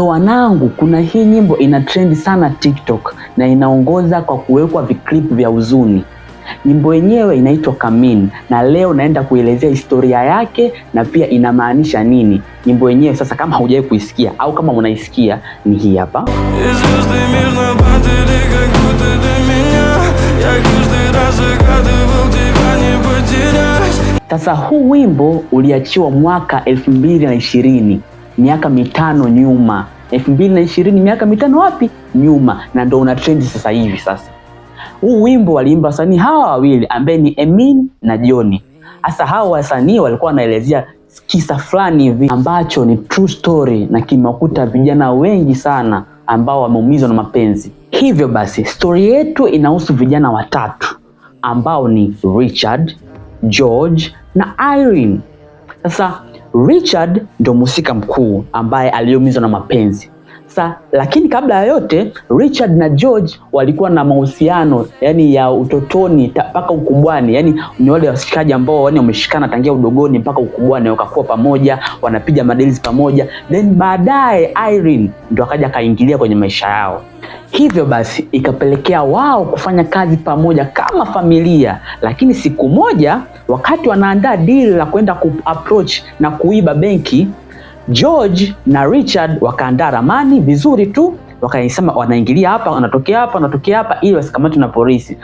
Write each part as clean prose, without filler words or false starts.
So wanangu, kuna hii nyimbo ina trend sana TikTok na inaongoza kwa kuwekwa viclip vya huzuni. Nyimbo yenyewe inaitwa Kamin na leo naenda kuelezea historia yake na pia inamaanisha nini. Nyimbo yenyewe sasa, kama haujawahi kuisikia au kama unaisikia, ni hii hapa. Sasa huu wimbo uliachiwa mwaka 2020, miaka 5 nyuma. 2020 miaka 5 wapi? Nyuma, na ndio una trend sasa hivi. Sasa huu wimbo waliimba wasanii hawa wawili ambaye ni Emin na Johnny. Hasa hawa wasanii walikuwa wanaelezea kisa fulani hivi ambacho ni true story na kimewakuta vijana wengi sana ambao wameumizwa na mapenzi. Hivyo basi story yetu inahusu vijana watatu ambao ni Richard, George na Irene. Sasa Richard ndio mhusika mkuu ambaye aliumizwa na mapenzi. Sasa lakini kabla ya yote, Richard na George walikuwa na mahusiano yani ya utotoni mpaka ukubwani. Yani ni wale washikaji ambao wameshikana tangia udogoni mpaka ukubwani, wakakuwa pamoja, wanapiga madeli pamoja. Then baadaye Irene ndio akaja kaingilia kwenye maisha yao. Hivyo basi ikapelekea wao kufanya kazi pamoja kama familia. Lakini siku moja wakati wanaandaa deal la kwenda ku-approach na kuiba benki, George na Richard wakaandaa ramani vizuri tu, wakaisema wanaingilia hapa, wanatokea hapa, wanatokea hapa ili wasikamatwe na polisi.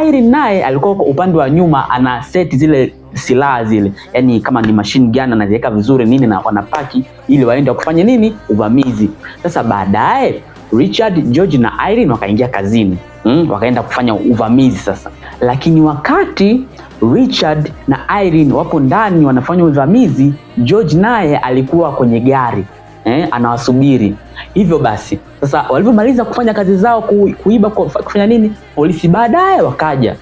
Irene naye alikuwa upande wa nyuma ana set zile silaha zile, yani kama ni machine gun anaziweka vizuri nini, na wanapaki ili waende kufanya nini, uvamizi. Sasa baadaye Richard, George na Irene wakaingia kazini, wakaenda kufanya uvamizi sasa. Lakini wakati Richard na Irene wapo ndani wanafanya uvamizi, George naye alikuwa kwenye gari anawasubiri. Hivyo basi sasa walivyomaliza kufanya kazi zao kuiba, kufanya nini, polisi baadaye wakaja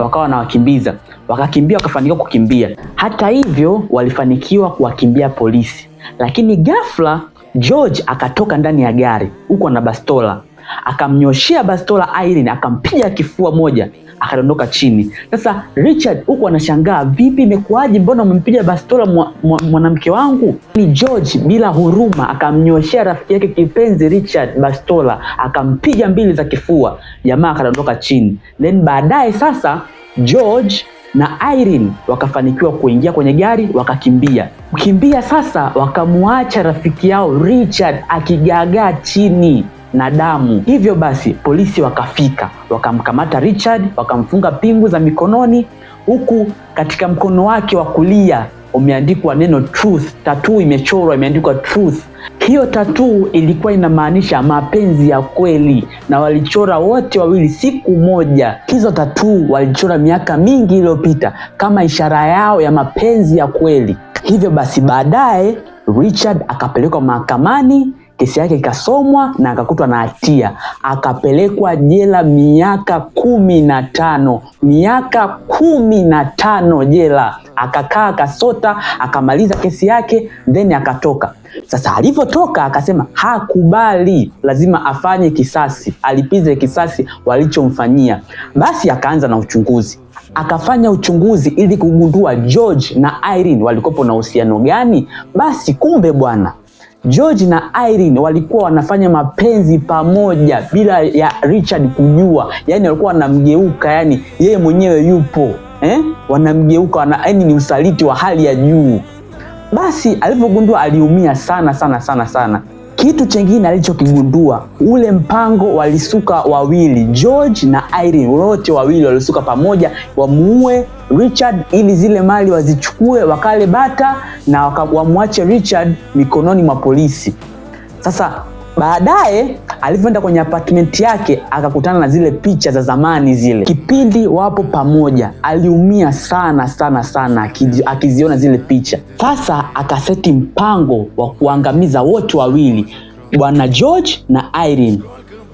wakawa wanawakimbiza, wakakimbia, wakafanikiwa kukimbia. Hata hivyo walifanikiwa kuwakimbia polisi, lakini ghafla George akatoka ndani ya gari huko na bastola, akamnyoshia bastola Irene, akampiga kifua moja, akadondoka chini. Sasa Richard huko anashangaa, vipi imekuaje, mbona umempiga bastola mwanamke wangu? Ni George bila huruma akamnyoshia rafiki yake kipenzi Richard bastola, akampiga 2 za kifua, jamaa akadondoka chini. Then baadaye sasa George na Irene wakafanikiwa kuingia kwenye gari, wakakimbia. Kukimbia sasa wakamuacha rafiki yao Richard akigagaa chini na damu. Hivyo basi polisi wakafika, wakamkamata Richard, wakamfunga pingu za mikononi, huku katika mkono wake wa kulia umeandikwa neno truth. Tattoo imechorwa, imeandikwa truth. Hiyo tattoo ilikuwa inamaanisha mapenzi ya kweli, na walichora wote wawili siku moja. Hizo tattoo walichora miaka mingi iliyopita kama ishara yao ya mapenzi ya kweli. Hivyo basi baadaye Richard akapelekwa mahakamani, kesi yake ikasomwa na akakutwa na hatia, akapelekwa jela miaka 15. Miaka 15 jela, akakaa, akasota, akamaliza kesi yake, then akatoka. Sasa alivyotoka akasema hakubali, lazima afanye kisasi, alipize kisasi walichomfanyia. Basi akaanza na uchunguzi. Akafanya uchunguzi ili kugundua George na Irene walikuwa na uhusiano gani. Basi kumbe bwana, George na Irene walikuwa wanafanya mapenzi pamoja bila ya Richard kujua. Yani walikuwa wanamgeuka, yani yeye mwenyewe yupo wanamgeuka, yani ni usaliti wa hali ya juu. Basi alivyogundua aliumia sana sana sana sana. Kitu chengine alichokigundua, ule mpango walisuka wawili, George na Irene wote wawili walisuka pamoja wamuue Richard ili zile mali wazichukue, wakale bata na wamwache Richard mikononi mwa polisi. Sasa baadaye alivyoenda kwenye apartment yake akakutana na zile picha za zamani zile, kipindi wapo pamoja. Aliumia sana sana sana akiziona zile picha. Sasa akaseti mpango wa kuangamiza wote wawili, bwana George na Irene.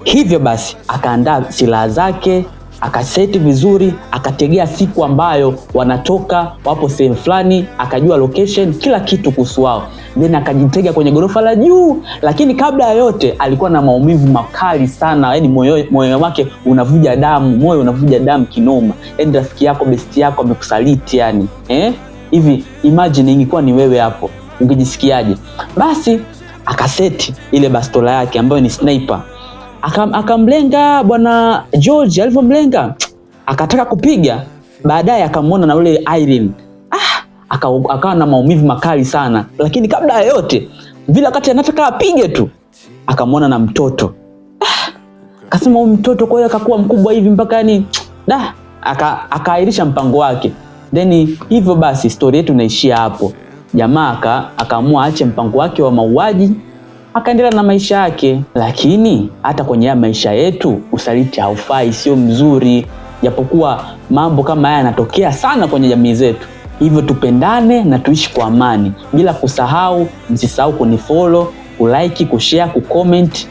Hivyo basi akaandaa silaha zake, akaseti vizuri, akategea siku ambayo wanatoka, wapo sehemu fulani, akajua location, kila kitu kuhusu wao. Then akajitega kwenye gorofa la juu. Lakini kabla ya yote alikuwa na maumivu makali sana, yani moyo wake unavuja damu, moyo unavuja damu kinoma. Yani rafiki yako, besti yako amekusaliti hivi imagine ingekuwa ni wewe hapo, ungejisikiaje? Basi akaseti ile bastola yake ambayo ni sniper, akamlenga bwana George. Alivyomlenga akataka kupiga, baadaye akamwona na ule Irene, akawa na maumivu makali sana. Lakini kabla ya yote vile, wakati anataka apige tu, akamwona na mtoto. Akasema huyu mtoto kwa hiyo akakuwa mkubwa hivi mpaka yani akaahirisha mpango wake. Then hivyo basi story yetu inaishia hapo. Jamaa akaamua aache mpango wake wa mauaji, akaendelea na maisha yake. Lakini hata kwenye maisha yetu usaliti haufai, sio mzuri, japokuwa mambo kama haya yanatokea sana kwenye jamii zetu. Hivyo tupendane na tuishi kwa amani, bila kusahau, msisahau kunifollow, kulike, kushare, kucomment.